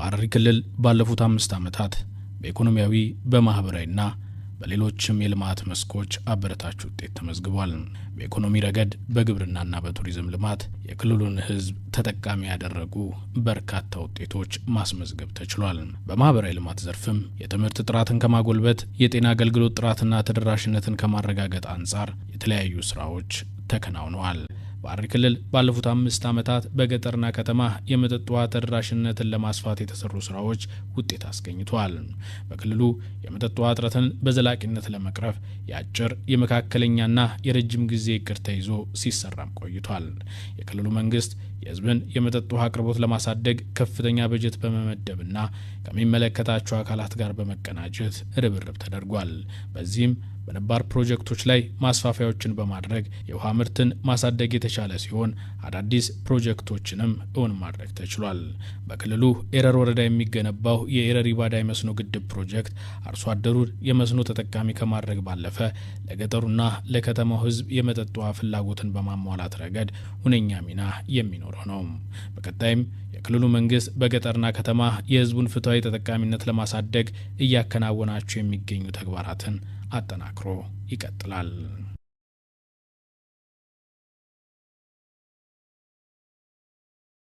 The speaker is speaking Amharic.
በሐረሪ ክልል ባለፉት 5 ዓመታት በኢኮኖሚያዊ በማህበራዊና በሌሎችም የልማት መስኮች አበረታች ውጤት ተመዝግቧል። በኢኮኖሚ ረገድ በግብርናና በቱሪዝም ልማት የክልሉን ህዝብ ተጠቃሚ ያደረጉ በርካታ ውጤቶች ማስመዝገብ ተችሏል። በማህበራዊ ልማት ዘርፍም የትምህርት ጥራትን ከማጎልበት የጤና አገልግሎት ጥራትና ተደራሽነትን ከማረጋገጥ አንጻር የተለያዩ ስራዎች ተከናውነዋል። በሐረሪ ክልል ባለፉት 5 ዓመታት በገጠርና ከተማ የመጠጥ ውሃ ተደራሽነትን ለማስፋት የተሰሩ ስራዎች ውጤት አስገኝተዋል። በክልሉ የመጠጥ ውሃ እጥረትን በዘላቂነት ለመቅረፍ የአጭር የመካከለኛና የረጅም ጊዜ እቅድ ተይዞ ሲሰራም ቆይቷል። የክልሉ መንግስት የህዝብን የመጠጥ ውሃ አቅርቦት ለማሳደግ ከፍተኛ በጀት በመመደብና ከሚመለከታቸው አካላት ጋር በመቀናጀት ርብርብ ተደርጓል። በዚህም በነባር ፕሮጀክቶች ላይ ማስፋፊያዎችን በማድረግ የውሃ ምርትን ማሳደግ የተቻለ ሲሆን አዳዲስ ፕሮጀክቶችንም እውን ማድረግ ተችሏል። በክልሉ ኤረር ወረዳ የሚገነባው የኤረር ኢባዳ የመስኖ ግድብ ፕሮጀክት አርሶ አደሩን የመስኖ ተጠቃሚ ከማድረግ ባለፈ ለገጠሩና ለከተማው ህዝብ የመጠጥ ውሃ ፍላጎትን በማሟላት ረገድ ሁነኛ ሚና የሚኖረው ነው። በቀጣይም የክልሉ መንግስት በገጠርና ከተማ የህዝቡን ፍትሃዊ ተጠቃሚነት ለማሳደግ እያከናወናቸው የሚገኙ ተግባራትን አጠናክሮ ይቀጥላል።